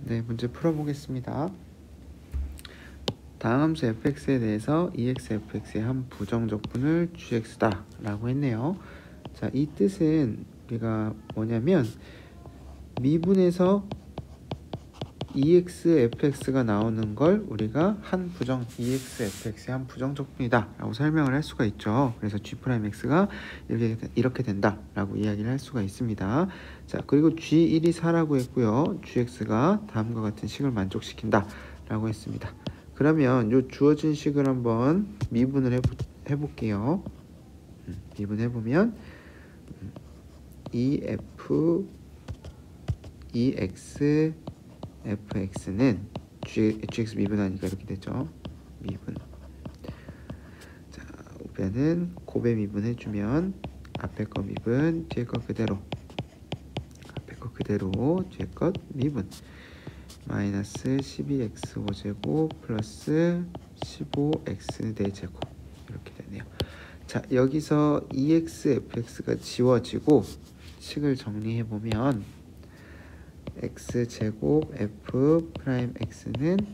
네, 문제 풀어보겠습니다. 다음 함수 fx에 대해서 exfx의 한 부정적분을 gx다 라고 했네요. 자, 이 뜻은 우리가 뭐냐면 미분에서 exfx가 나오는 걸 우리가 exfx의 한 부정적분이다 라고 설명을 할 수가 있죠. 그래서 g'x가 이렇게 된다 라고 이야기를 할 수가 있습니다. 자, 그리고 g1이 4라고 했고요. gx가 다음과 같은 식을 만족시킨다 라고 했습니다. 그러면 요 주어진 식을 한번 미분을 해볼게요. 미분해보면 ex fx는 gx 미분하니까 이렇게 되죠. 미분. 자, 우변은 곱에 미분해주면 앞에 거 미분, 뒤에 거 그대로. 앞에 거 그대로, 뒤에 것 미분. 마이너스 12x5제곱 플러스 15x 4제곱 이렇게 되네요. 자, 여기서 exfx가 지워지고 식을 정리해보면 x제곱 f'x는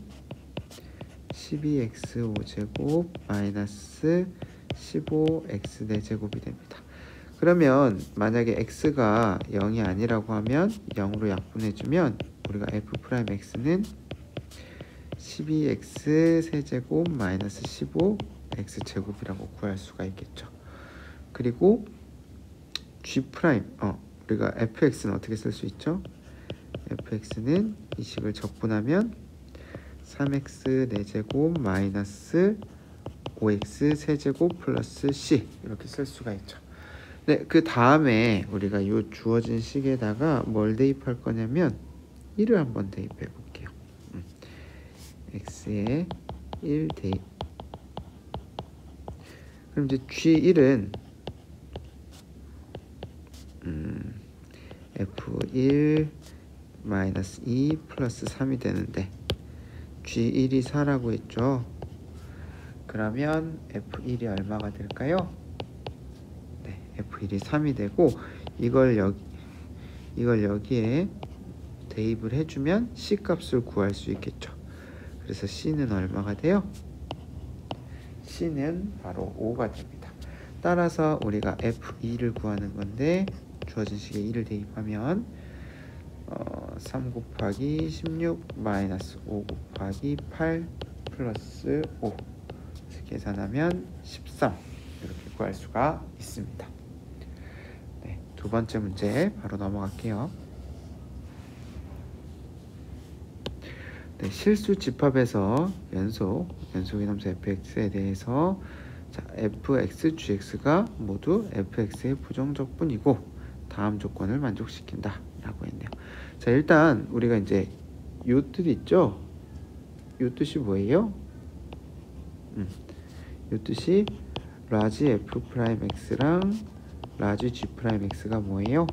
12x5제곱 마이너스 15x 4제곱이 됩니다. 그러면 만약에 x가 0이 아니라고 하면 0으로 약분해주면 우리가 f'x는 12x 세제곱 마이너스 15x 제곱이라고 구할 수가 있겠죠. 그리고 g', 우리가 fx는 어떻게 쓸 수 있죠? fx는 이 식을 적분하면 3x 4제곱 마이너스 5x 세제곱 플러스 c 이렇게 쓸 수가 있죠. 네, 그 다음에 우리가 이 주어진 식에다가 뭘 대입할 거냐면 1을 한번 대입해 볼게요. x에 1 대입. 그럼 이제 g1은 f1 마이너스 2 플러스 3이 되는데 g1이 4라고 했죠. 그러면 f1이 얼마가 될까요? 네, f1이 3이 되고 이걸 여기에 대입을 해주면 c 값을 구할 수 있겠죠. 그래서 c는 얼마가 돼요? c는 바로 5가 됩니다. 따라서 우리가 f2를 구하는 건데 주어진 식에 2를 대입하면 3 곱하기 16 마이너스 5 곱하기 8 플러스 5 계산하면 13 이렇게 구할 수가 있습니다. 네, 두 번째 문제 바로 넘어갈게요. 네, 실수 집합에서 연속의 함수 fx에 대해서 자, fx, gx가 모두 fx의 부정적분이고 다음 조건을 만족시킨다 라고 했네요. 자, 일단 우리가 이제 요 뜻 있죠? 요 뜻이 뭐예요? 요 뜻이 라지 f'x랑 라지 g'x가 뭐예요?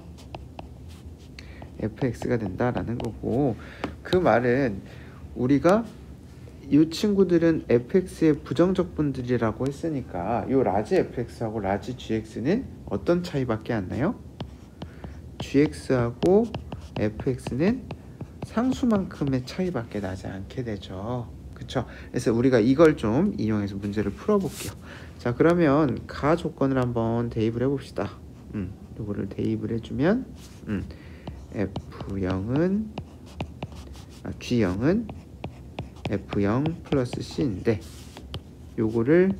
fx가 된다라는 거고, 그 말은 우리가 이 친구들은 fx의 부정적분들이라고 했으니까 요 라지 fx하고 라지 gx는 어떤 차이밖에 안 나요? gx하고 fx는 상수만큼의 차이밖에 나지 않게 되죠. 그쵸? 그래서 우리가 이걸 좀 이용해서 문제를 풀어볼게요. 자, 그러면 가 조건을 한번 대입을 해봅시다. 요거를 대입을 해주면 G0은 F0 플러스 C인데 요거를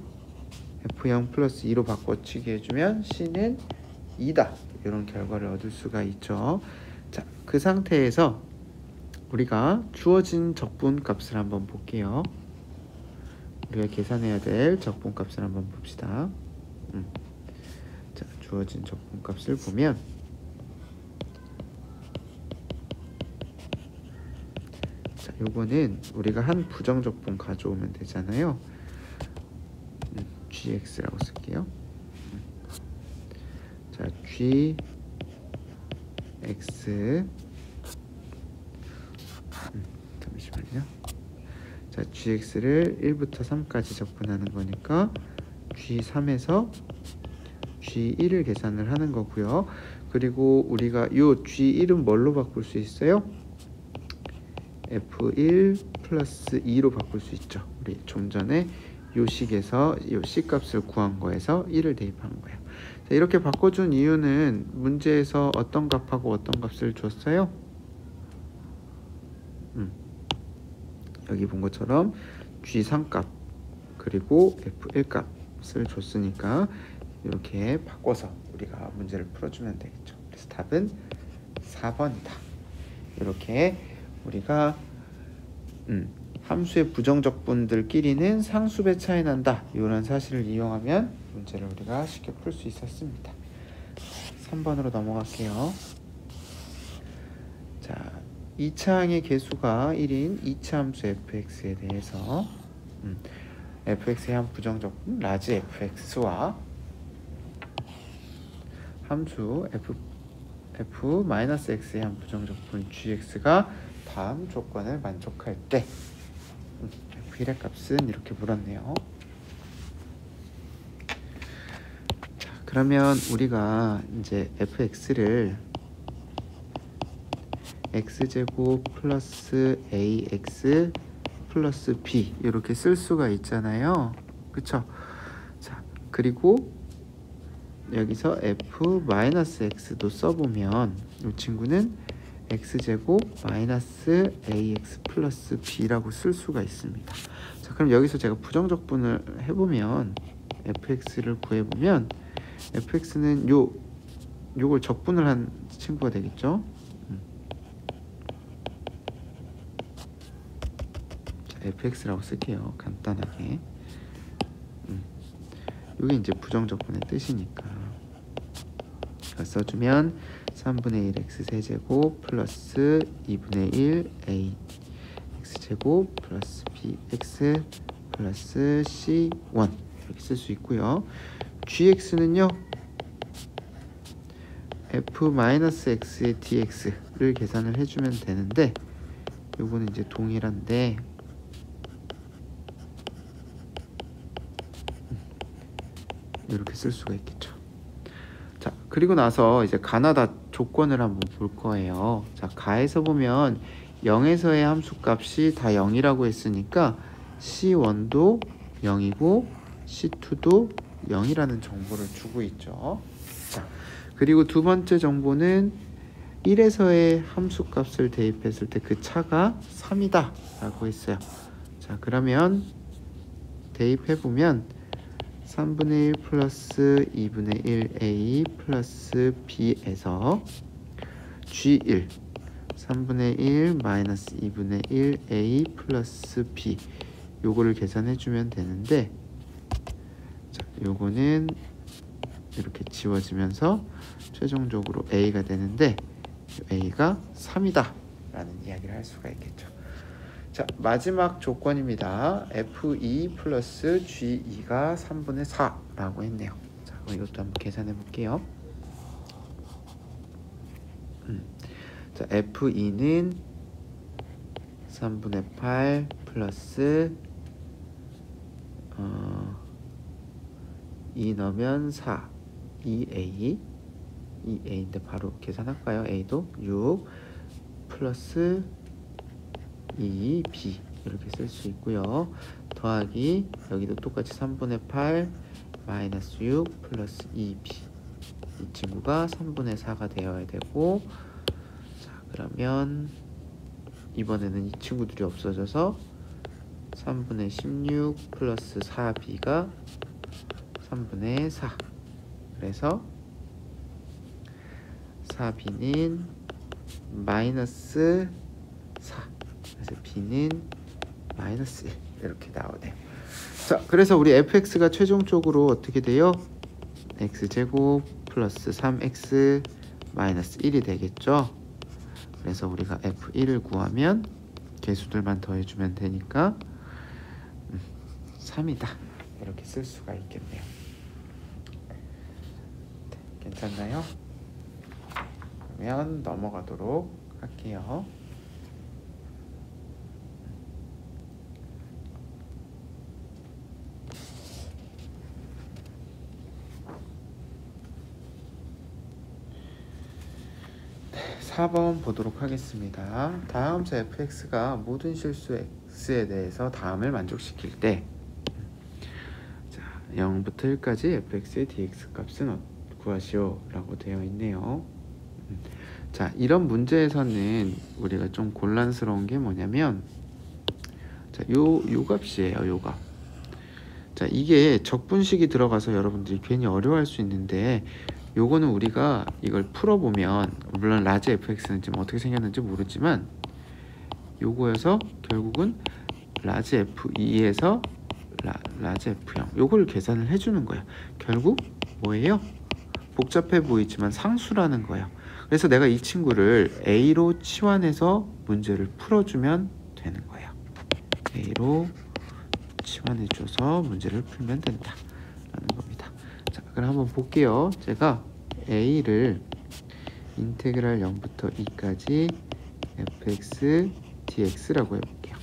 F0 플러스 2로 바꿔치기 해주면 C는 2다. 이런 결과를 얻을 수가 있죠. 자, 그 상태에서 우리가 주어진 적분값을 한번 볼게요. 우리가 계산해야 될 적분값을 한번 봅시다. 자, 주어진 적분값을 보면 자, 요거는 우리가 한 부정적분 가져오면 되잖아요. gx라고 쓸게요. 자, gx 잠시만요. 자, gx를 1부터 3까지 적분하는 거니까 g3에서 g1을 계산을 하는 거고요. 그리고 우리가 요 g1은 뭘로 바꿀 수 있어요? f1 플러스 2로 바꿀 수 있죠. 우리 좀 전에 요 식에서 요 C값을 구한 거에서 1을 대입한 거예요. 자, 이렇게 바꿔준 이유는 문제에서 어떤 값하고 어떤 값을 줬어요? 여기 본 것처럼 G3값 그리고 F1 값을 줬으니까 이렇게 바꿔서 우리가 문제를 풀어주면 되겠죠. 그래서 답은 4번이다. 이렇게 우리가 함수의 부정적분들끼리는 상수배 차이 난다. 이런 사실을 이용하면 문제를 우리가 쉽게 풀 수 있었습니다. 3번으로 넘어갈게요. 자, 2차항의 개수가 1인 2차 함수 fx에 대해서 fx의 한 부정적분 라지 fx와 함수 f-x의 한 부정적분 gx가 다음 조건을 만족할 때 f1의 값은 이렇게 물었네요. 자, 그러면 우리가 이제 fx를 x제곱 플러스 ax 플러스 b 이렇게 쓸 수가 있잖아요. 그쵸? 자, 그리고 여기서 f-x도 써보면 이 친구는 x제곱 마이너스 ax 플러스 b라고 쓸 수가 있습니다. 자, 그럼 여기서 제가 부정적분을 해보면 fx를 구해보면 fx는 요걸 적분을 한 친구가 되겠죠. 자, fx라고 쓸게요. 간단하게. 이게 이제 부정적분의 뜻이니까 써주면 3분의 1 x 세제곱 플러스 2분의 1 a x제곱 플러스 bx 플러스 c1 이렇게 쓸 수 있고요. gx는요 f-x의 dx를 계산을 해주면 되는데 요거는 이제 동일한데 이렇게 쓸 수가 있겠죠. 자, 그리고 나서 이제 가나다 조건을 한번 볼 거예요. 자, 가에서 보면 0에서의 함수값이 다 0이라고 했으니까 C1도 0이고 C2도 0이라는 정보를 주고 있죠. 자, 그리고 두 번째 정보는 1에서의 함수값을 대입했을 때 그 차가 3이다 라고 했어요. 자, 그러면 대입해보면 3분의 1 플러스 2분의 1a 플러스 b에서 g1 3분의 1 마이너스 2분의 1a 플러스 b 요거를 계산해주면 되는데 자, 요거는 이렇게 지워지면서 최종적으로 a가 되는데 a가 3이다 라는 이야기를 할 수가 있겠죠. 자, 마지막 조건입니다. f2 플러스 g2가 3분의 4라고 했네요. 자, 그럼 이것도 한번 계산해 볼게요. 자, f2는 3분의 8 플러스 2 넣으면 4 2a인데 바로 계산할까요? a도 6 플러스 2b 이렇게 쓸 수 있고요. 더하기 여기도 똑같이 3분의 8 마이너스 6 플러스 2b 이 친구가 3분의 4가 되어야 되고 자, 그러면 이번에는 이 친구들이 없어져서 3분의 16 플러스 4b가 3분의 4 그래서 4b는 마이너스 4 그래서 b는 마이너스 1 이렇게 나오네요. 자, 그래서 우리 fx가 최종적으로 어떻게 돼요? x제곱 플러스 3x 마이너스 1이 되겠죠. 그래서 우리가 f1을 구하면 개수들만 더해주면 되니까 3이다 이렇게 쓸 수가 있겠네요. 네, 괜찮나요? 그러면 넘어가도록 할게요. 4번 보도록 하겠습니다. 다함수 fx가 모든 실수 x에 대해서 다음을 만족시킬 때 0부터 1까지 fx의 dx 값은 구하시오 라고 되어 있네요. 자, 이런 문제에서는 우리가 좀 곤란스러운 게 뭐냐면 자, 요 값이에요. 요 값. 자, 이게 적분식이 들어가서 여러분들이 괜히 어려워할 수 있는데 요거는 우리가 이걸 풀어보면 물론 라지 fx는 지금 어떻게 생겼는지 모르지만 요거에서 결국은 라지 f2에서 라지 f0 요걸 계산을 해주는 거예요. 결국 뭐예요? 복잡해 보이지만 상수라는 거예요. 그래서 내가 이 친구를 A로 치환해서 문제를 풀어주면 되는 거예요. A로 치환해줘서 문제를 풀면 된다 라는 겁니다. 자, 그럼 한번 볼게요. 제가 A를 인테그랄 0부터 2까지 fx dx라고 해볼게요.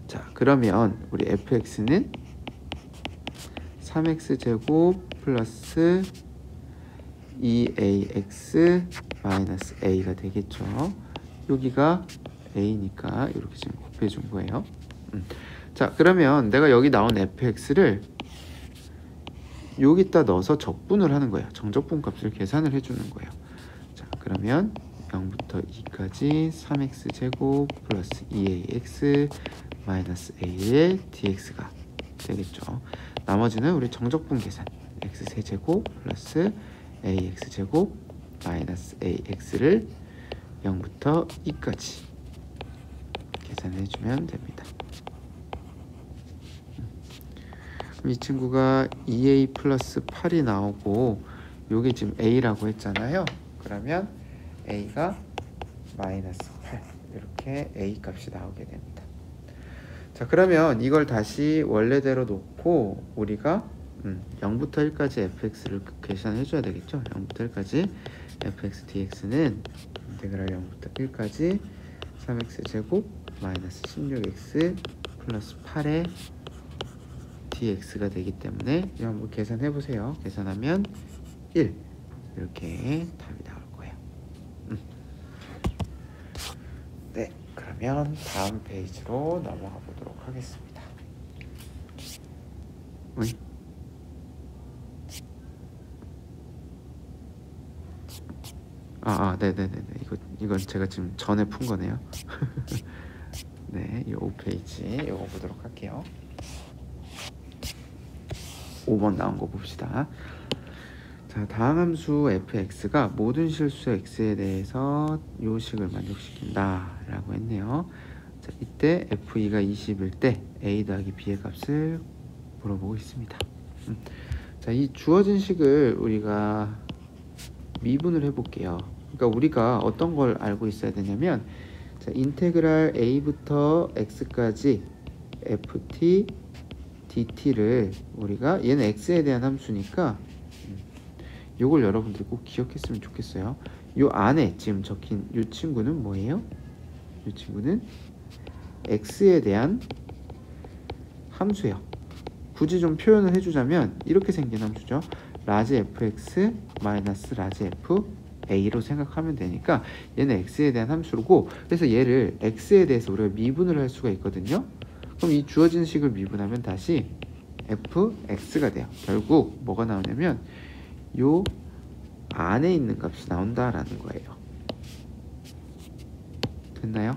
자, 그러면 우리 fx는 3x제곱 플러스 2ax 마이너스 a가 되겠죠. 여기가 a니까 이렇게 지금 곱해준 거예요. 자, 그러면 내가 여기 나온 fx를 여기다 넣어서 적분을 하는 거예요. 정적분 값을 계산을 해주는 거예요. 자, 그러면 0부터 2까지 3x제곱 플러스 2ax 마이너스 a의 dx가 되겠죠. 나머지는 우리 정적분 계산 x세제곱 플러스 ax제곱 마이너스 ax를 0부터 2까지 계산해주면 됩니다. 이 친구가 2a 플러스 8이 나오고 요게 지금 a라고 했잖아요. 그러면 a가 마이너스 8 이렇게 a 값이 나오게 됩니다. 자, 그러면 이걸 다시 원래대로 놓고 우리가 0부터 1까지 fx를 계산해 줘야 되겠죠. 0부터 1까지 fx dx는 인테그랄 0부터 1까지 3x제곱 마이너스 16x 플러스 8의 dx가 되기 때문에 이거 한번 계산해 보세요. 계산하면 1 이렇게 답이 나올 거예요. 네, 그러면 다음 페이지로 넘어가 보도록 하겠습니다. 네네네네. 이건 제가 지금 전에 푼 거네요. 네, 이 5페이지 이거 보도록 할게요. 5번 나온 거 봅시다. 자, 다음 함수 fx가 모든 실수 x에 대해서 요식을 만족시킨다 라고 했네요. 자, 이때 f2가 20일 때 a 더하기 b의 값을 물어보고 있습니다. 자, 이 주어진 식을 우리가 미분을 해볼게요. 그러니까 우리가 어떤 걸 알고 있어야 되냐면 자, 인테그랄 a부터 x까지 ft dt를 우리가 얘는 x에 대한 함수니까 요걸 여러분들이 꼭 기억했으면 좋겠어요. 요 안에 지금 적힌 요 친구는 뭐예요? 요 친구는 x에 대한 함수예요. 굳이 좀 표현을 해주자면 이렇게 생긴 함수죠. 라지 fx 마이너스 라지 f a로 생각하면 되니까 얘는 x에 대한 함수고, 그래서 얘를 x에 대해서 우리가 미분을 할 수가 있거든요. 그럼 이 주어진 식을 미분하면 다시 fx가 돼요. 결국 뭐가 나오냐면 요 안에 있는 값이 나온다라는 거예요. 됐나요?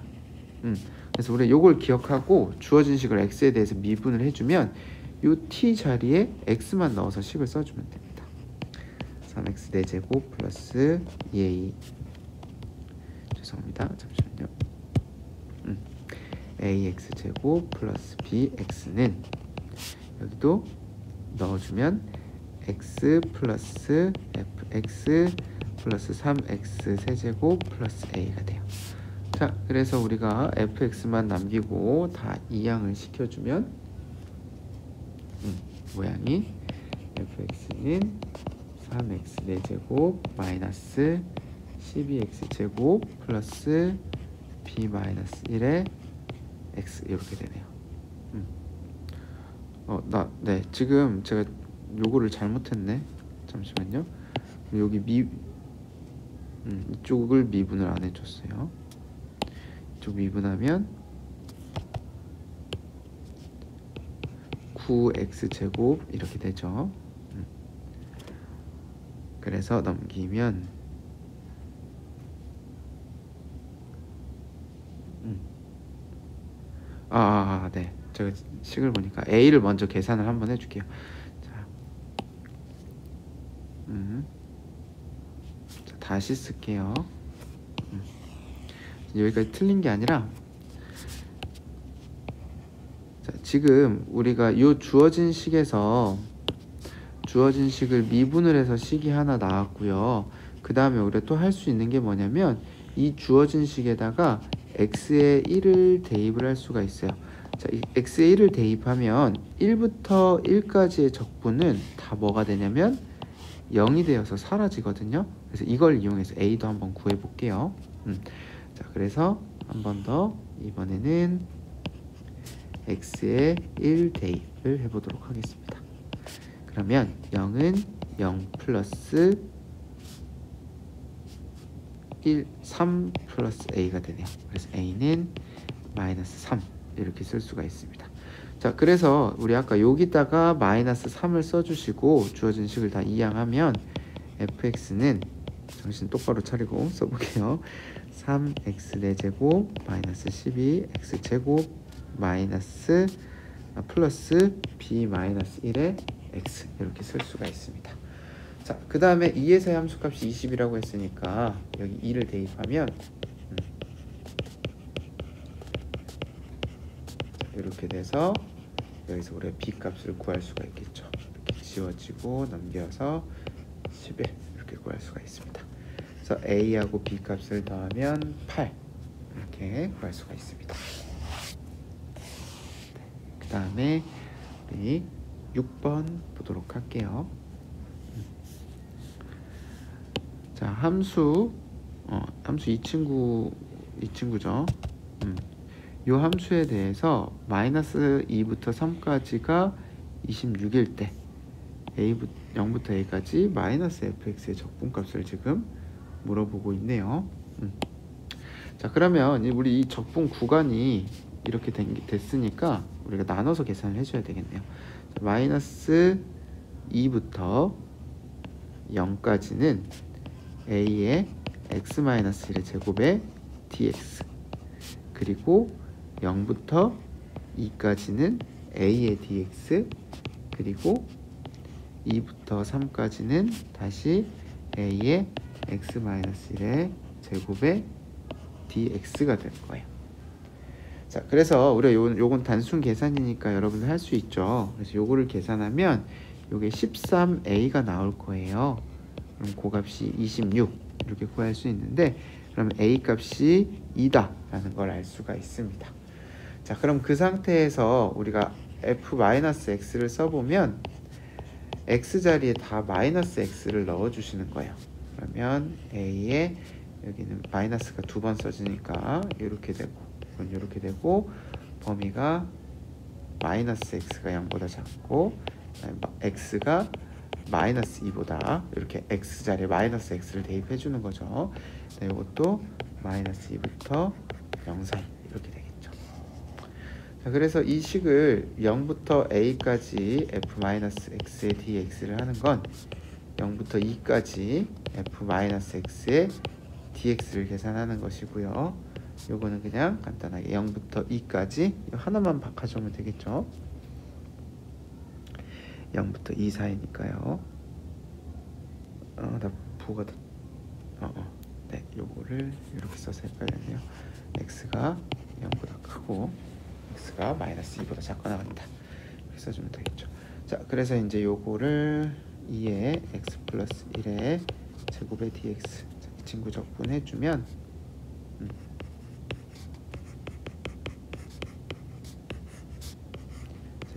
그래서 우리 요걸 기억하고 주어진 식을 x에 대해서 미분을 해주면 요 t 자리에 x만 넣어서 식을 써주면 됩니다. 3x 4제곱 플러스 2a 죄송합니다. 잠시만요. ax 제곱 플러스 bx는 여기도 넣어주면 x 플러스 fx 플러스 3x 세제곱 플러스 a가 돼요. 자, 그래서 우리가 fx만 남기고 다 이항을 시켜주면 모양이 fx는 3x 4제곱 마이너스 12x 제곱 플러스 b 마이너스 1의 x 이렇게 되네요. 네, 지금 제가 요거를 잘못했네. 잠시만요. 여기 이쪽을 미분을 안 해줬어요. 이쪽 미분하면 9x제곱 이렇게 되죠. 그래서 넘기면 네. 제가 식을 보니까 a를 먼저 계산을 한번 해줄게요. 자, 자, 다시 쓸게요. 여기까지 틀린 게 아니라, 자, 지금 우리가 이 주어진 식에서 주어진 식을 미분을 해서 식이 하나 나왔고요. 그 다음에 우리가 또 할 수 있는 게 뭐냐면 이 주어진 식에다가 x의 1을 대입을 할 수가 있어요. 자, 이 x의 1을 대입하면 1부터 1까지의 적분은 다 뭐가 되냐면 0이 되어서 사라지거든요. 그래서 이걸 이용해서 a도 한번 구해 볼게요. 자, 그래서 한 번 더 이번에는 x의 1 대입을 해보도록 하겠습니다. 그러면 0은 0 플러스 3 플러스 a가 되네요. 그래서 a는 마이너스 3 이렇게 쓸 수가 있습니다. 자, 그래서 우리 아까 여기다가 마이너스 3을 써주시고 주어진 식을 다 이항하면 fx는, 정신 똑바로 차리고 써볼게요. 3x 4제곱 마이너스 12x제곱 마이너스 플러스 b 마이너스 1의 x 이렇게 쓸 수가 있습니다. 자, 그 다음에 2에서의 함수값이 20이라고 했으니까 여기 2를 대입하면 이렇게 돼서 여기서 우리가 b 값을 구할 수가 있겠죠. 이렇게 지워지고 넘겨서 11 이렇게 구할 수가 있습니다. 그래서 a하고 b 값을 더하면 8 이렇게 구할 수가 있습니다. 그 다음에 우리 6번 보도록 할게요. 자, 함수 이 친구죠. 이 함수에 대해서 마이너스 2부터 3까지가 26일 때 0부터 a까지 마이너스 fx의 적분값을 지금 물어보고 있네요. 자, 그러면 우리 이 적분 구간이 이렇게 됐으니까 우리가 나눠서 계산을 해줘야 되겠네요. 자, 마이너스 2부터 0까지는 a의 x-1의 제곱에 dx, 그리고 0부터 2까지는 a의 dx, 그리고 2부터 3까지는 다시 a의 x-1의 제곱에 dx가 될 거예요. 자, 그래서 우리가 요건 단순 계산이니까 여러분들 할 수 있죠. 그래서 요거를 계산하면 요게 13a가 나올 거예요. 그럼 그 값이 26 이렇게 구할 수 있는데, 그럼 a 값이 2다 라는 걸 알 수가 있습니다. 자, 그럼 그 상태에서 우리가 f-x를 써보면 x 자리에 다 마이너스 x를 넣어주시는 거예요. 그러면 a에 여기는 마이너스가 2번 써지니까 이렇게 되고, 이건 이렇게 되고, 범위가 마이너스 x가 0보다 작고 x가 마이너스 2보다, 이렇게 x 자리에 마이너스 x를 대입해 주는 거죠. 네, 이것도 마이너스 2부터 0 사이 이렇게 되겠죠. 자, 그래서 이 식을 0부터 a까지 f-x의 dx를 하는 건 0부터 2까지 f-x의 dx를 계산하는 것이고요. 요거는 그냥 간단하게 0부터 2까지 하나만 가져오면 되겠죠. 0부터 2 사이니까요. 나 부가 네, 요거를 이렇게 써서 헷갈렸네요. x가 0보다 크고 x가 마이너스 2보다 작거나 같다 이렇게 써주면 되겠죠. 자, 그래서 이제 요거를 2의 x 플러스 1의 제곱의 dx, 자, 이 친구 적분해주면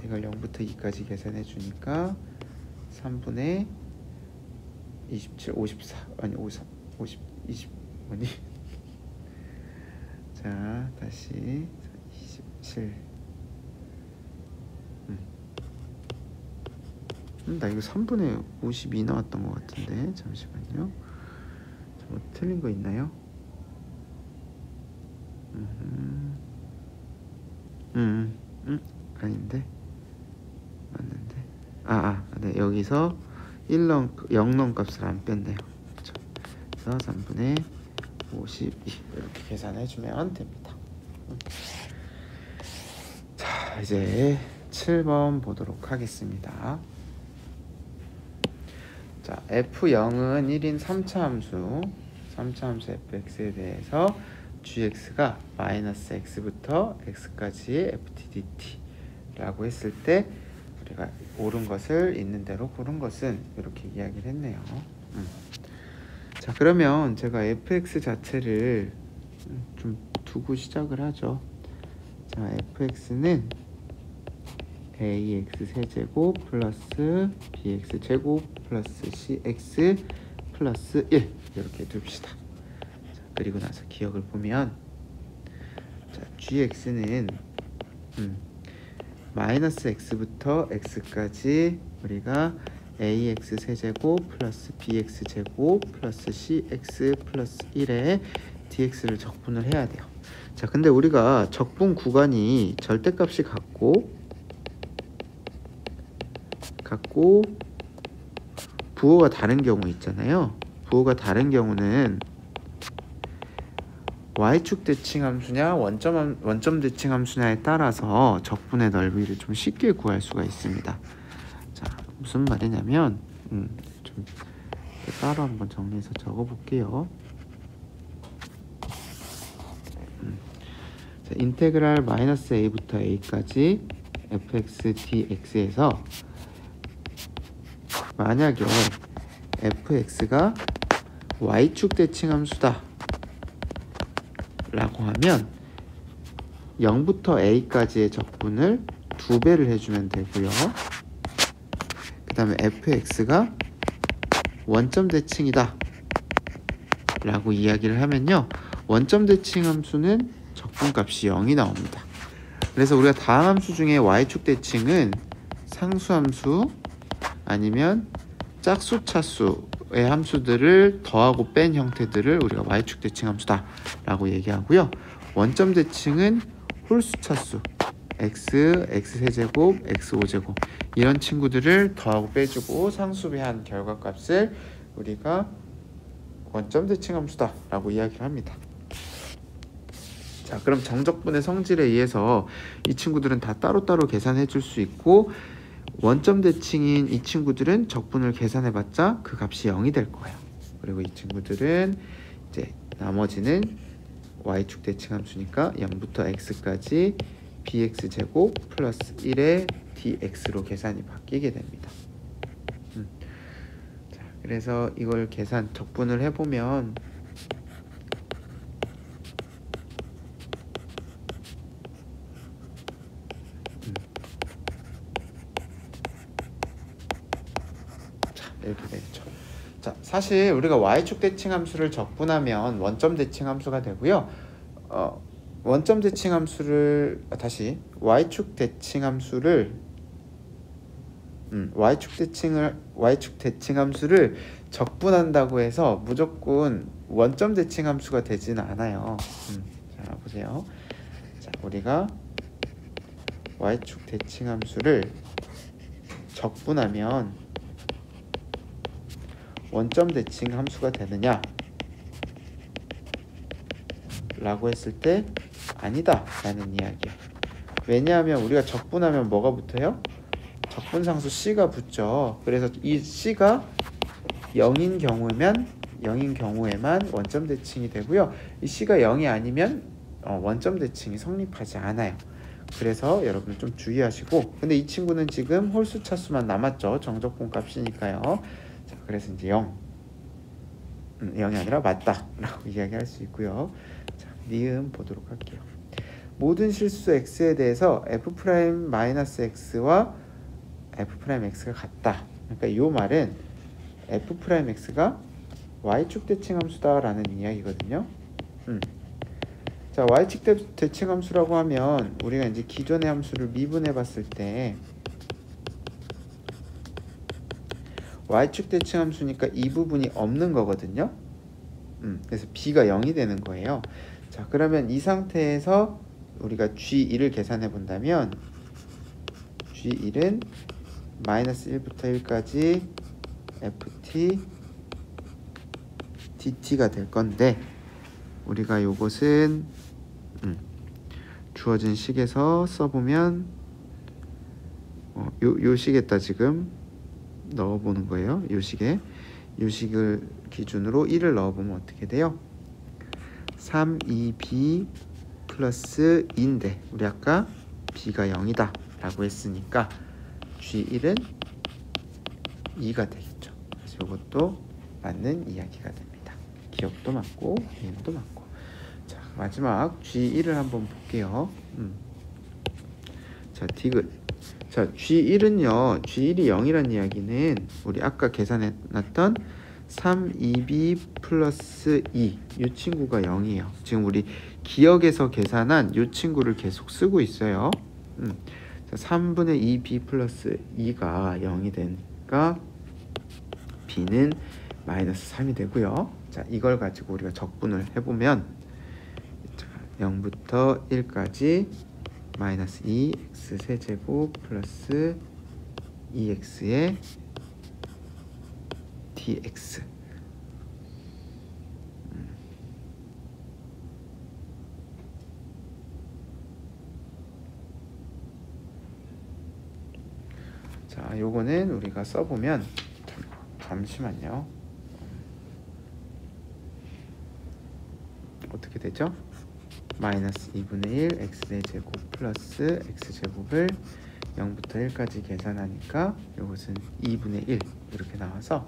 이걸 0부터 2까지 계산해 주니까 3분의 27, 54, 아니 53, 50, 20, 뭐니? 자, 다시 27. 나 이거 3분의 52 나왔던 것 같은데, 잠시만요. 뭐 틀린 거 있나요? 아닌데 맞는데 네, 여기서 1런 0런 값을 안 뺐네요. 그렇죠? 그래서 3분의 52 이렇게 계산해 주면 됩니다. 자, 이제 7번 보도록 하겠습니다. 자, F0은 1인 3차 함수 fx에 대해서 gx가 마이너스 x부터 x까지의 ftdt 라고 했을 때 우리가 옳은 것을 있는 대로 고른 것은 이렇게 이야기를 했네요. 자, 그러면 제가 fx 자체를 좀 두고 시작을 하죠. 자, fx는 ax 세제곱 플러스 bx 제곱 플러스 cx 플러스 1 이렇게 둡시다. 자, 그리고 나서 기억을 보면 자, gx는 마이너스 x부터 x까지 우리가 ax 세제곱 플러스 bx 제곱 플러스 cx 플러스 1에 dx를 적분을 해야 돼요. 자, 근데 우리가 적분 구간이 절대값이 같고 부호가 다른 경우 있잖아요. 부호가 다른 경우는 y축 대칭 함수냐 원점 대칭 함수냐에 따라서 적분의 넓이를 좀 쉽게 구할 수가 있습니다. 자, 무슨 말이냐면 좀 따로 한번 정리해서 적어 볼게요. 자, 인테그랄 마이너스 a부터 a까지 fx dx에서 만약에 fx가 y축 대칭 함수다 라고 하면 0부터 a까지의 적분을 2배를 해주면 되고요. 그 다음에 fx가 원점 대칭이다 라고 이야기를 하면요, 원점 대칭 함수는 적분값이 0이 나옵니다. 그래서 우리가 다음 함수 중에 y축 대칭은 상수함수 아니면 짝수 차수의 함수들을 더하고 뺀 형태들을 우리가 y축 대칭 함수다 라고 얘기하고요. 원점 대칭은 홀수 차수 x, x세제곱, x5제곱 이런 친구들을 더하고 빼주고 상수배한 결과값을 우리가 원점 대칭 함수다 라고 이야기를 합니다. 자, 그럼 정적분의 성질에 의해서 이 친구들은 다 따로따로 계산해 줄 수 있고, 원점 대칭인 이 친구들은 적분을 계산해 봤자 그 값이 0이 될 거예요. 그리고 이 친구들은 이제 나머지는 y축 대칭 함수니까 0부터 x까지 bx 제곱 플러스 1의 dx로 계산이 바뀌게 됩니다. 자, 그래서 이걸 계산 적분을 해보면 이렇게 되겠죠. 자, 사실 우리가 y축 대칭 함수를 적분하면 원점 대칭 함수가 되고요. 원점 대칭 함수를 y축 대칭 함수를 y축 대칭 함수를 적분한다고 해서 무조건 원점 대칭 함수가 되지는 않아요. 자, 보세요. 자, 우리가 y축 대칭 함수를 적분하면 원점 대칭 함수가 되느냐 라고 했을 때 아니다 라는 이야기야. 왜냐하면 우리가 적분하면 뭐가 붙어요? 적분상수 c가 붙죠. 그래서 이 c가 0인 경우에만 원점 대칭이 되고요. 이 c가 0이 아니면 원점 대칭이 성립하지 않아요. 그래서 여러분 좀 주의하시고, 근데 이 친구는 지금 홀수 차수만 남았죠. 정적분 값이니까요. 자, 그래서 이제 0이 아니라 맞다 라고 이야기할 수 있고요. 자, 니은 보도록 할게요. 모든 실수 x에 대해서 f'-x와 f'x가 같다. 그러니까 이 말은 f'x가 y축 대칭 함수다 라는 이야기거든요. 자, y축 대칭 함수라고 하면 우리가 이제 기존의 함수를 미분해 봤을 때 y축 대칭 함수니까 이 부분이 없는 거거든요. 그래서 b가 0이 되는 거예요. 자, 그러면 이 상태에서 우리가 G1을 계산해 본다면 G1은 마이너스 1부터 1까지 ft dt가 될 건데, 우리가 요것은 주어진 식에서 써보면 요 식에다 지금 넣어보는 거예요. 요 식에, 요 식을 기준으로 1을 넣어보면 어떻게 돼요? 3, 2b 플러스 2인데 우리 아까 b가 0이다 라고 했으니까 G1은 2가 되겠죠. 그래서 이것도 맞는 이야기가 됩니다. 기억도 맞고 개념도 맞고. 자, 마지막 G1을 한번 볼게요. 자, 디귿. 자, G1은요, G1이 0이란 이야기는 우리 아까 계산해놨던 3, 2b 플러스 2, 이 친구가 0이에요. 지금 우리 기억에서 계산한 이 친구를 계속 쓰고 있어요. 자, 3분의 2b 플러스 2가 0이 되니까 b는 마이너스 3이 되고요. 자, 이걸 가지고 우리가 적분을 해보면 0부터 1까지 마이너스 2x 세제곱 플러스 2x의 dx. 자, 요거는 우리가 써보면 잠시만요. 어떻게 되죠? 마이너스 2분의 1 x제곱 플러스 x제곱을 0부터 1까지 계산하니까 이것은 2분의 1 이렇게 나와서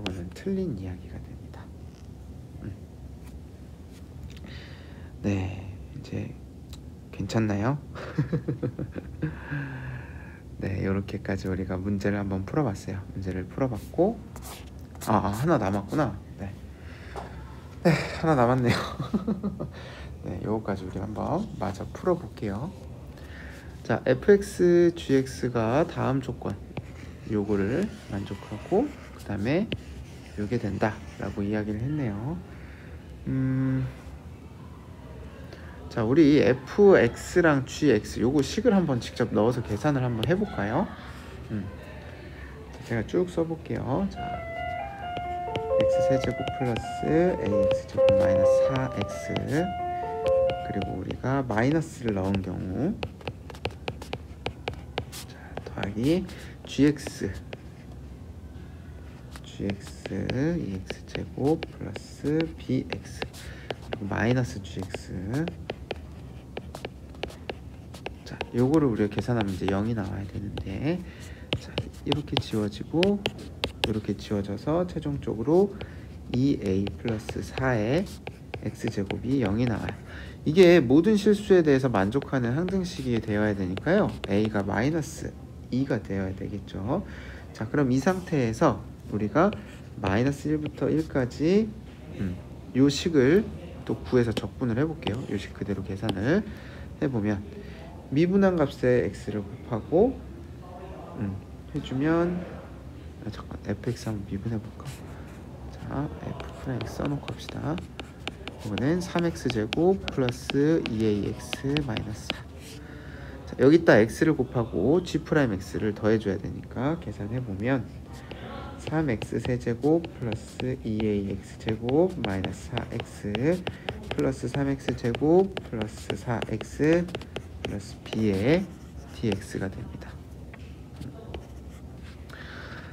이거는 틀린 이야기가 됩니다. 네, 이제 괜찮나요? 네, 이렇게까지 우리가 문제를 한번 풀어봤어요. 문제를 풀어봤고, 하나 남았구나. 네, 하나 남았네요. 네, 요거까지 우리 한번 마저 풀어볼게요. 자, fx, gx가 다음 조건 요거를 만족하고 그 다음에 요게 된다 라고 이야기를 했네요. 자, 우리 fx랑 gx 요거 식을 한번 직접 넣어서 계산을 한번 해볼까요? 제가 쭉 써볼게요. 자, x세제곱 플러스 ax제곱 마이너스 4x, 그리고 우리가 마이너스를 넣은 경우, 자, 더하기 gx 2x제곱 플러스 bx, 그리고 마이너스 gx. 자, 요거를 우리가 계산하면 이제 0이 나와야 되는데, 자, 이렇게 지워지고 이렇게 지워져서 최종적으로 2a 플러스 4의 x제곱이 0이 나와요. 이게 모든 실수에 대해서 만족하는 항등식이 되어야 되니까요, a가 마이너스 2가 되어야 되겠죠. 자, 그럼 이 상태에서 우리가 마이너스 1부터 1까지 요 식을 또 구해서 적분을 해볼게요. 요 식 그대로 계산을 해보면 미분한 값에 x를 곱하고 해주면, 잠깐 fx 한번 미분해볼까? 자, f'x 써놓고 합시다. 이거는 3x제곱 플러스 2ax 마이너스 4. 자, 여기다 x를 곱하고 g'x를 더해줘야 되니까 계산해보면 3x 세제곱 플러스 2ax 제곱 마이너스 4x 플러스 3x 제곱 플러스 4x 플러스 b의 dx가 됩니다.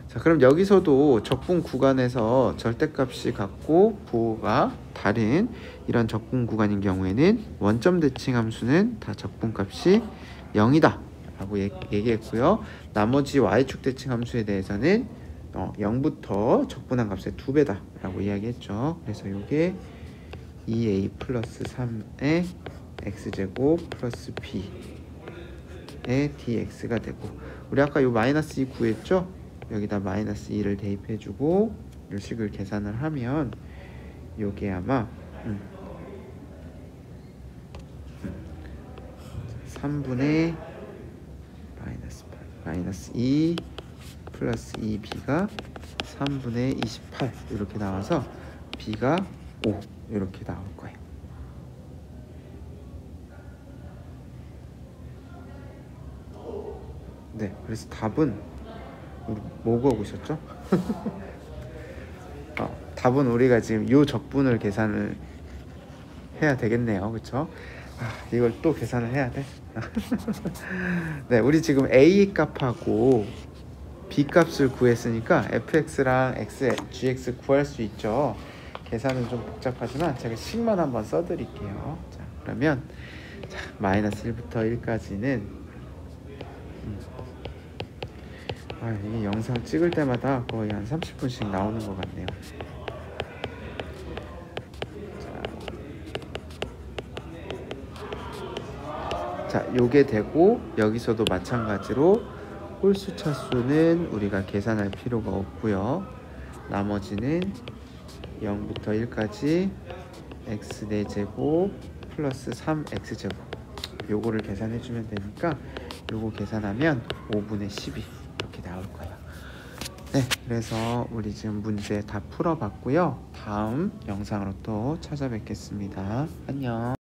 자, 그럼 여기서도 적분 구간에서 절대값이 같고 부호가 다른 이런 적분 구간인 경우에는 원점 대칭 함수는 다 적분값이 0이다 라고 얘기했고요. 나머지 y축 대칭 함수에 대해서는 0부터 적분한 값의 2배다 라고 이야기했죠. 그래서 이게 2a 플러스 3의 x제곱 플러스 b의 dx가 되고, 우리 아까 요 마이너스 2 구했죠? 여기다 마이너스 2를 대입해주고 요 식을 계산을 하면 요게 아마 3분의 마이너스 2 플러스 2b가 3분의 28 이렇게 나와서 b가 5 이렇게 나올 거예요. 네, 그래서 답은 우리 뭐 구하셨죠? 답은 우리가 지금 요 적분을 계산을 해야 되겠네요. 그쵸? 이걸 또 계산을 해야 돼? 네, 우리 지금 A 값하고 B 값을 구했으니까 fx랑 gx 구할 수 있죠. 계산은 좀 복잡하지만 제가 식만 한번 써드릴게요. 자, 그러면 자, 마이너스 1부터 1까지는 이게 영상 찍을 때마다 거의 한 30분씩 나오는 것 같네요. 자, 요게 되고 여기서도 마찬가지로 홀수 차수는 우리가 계산할 필요가 없고요. 나머지는 0부터 1까지 x 4제곱 플러스 3x제곱 요거를 계산해 주면 되니까 요거 계산하면 5분의 12 이렇게 나올 거예요. 네, 그래서 우리 지금 문제 다 풀어봤고요. 다음 영상으로 또 찾아뵙겠습니다. 안녕.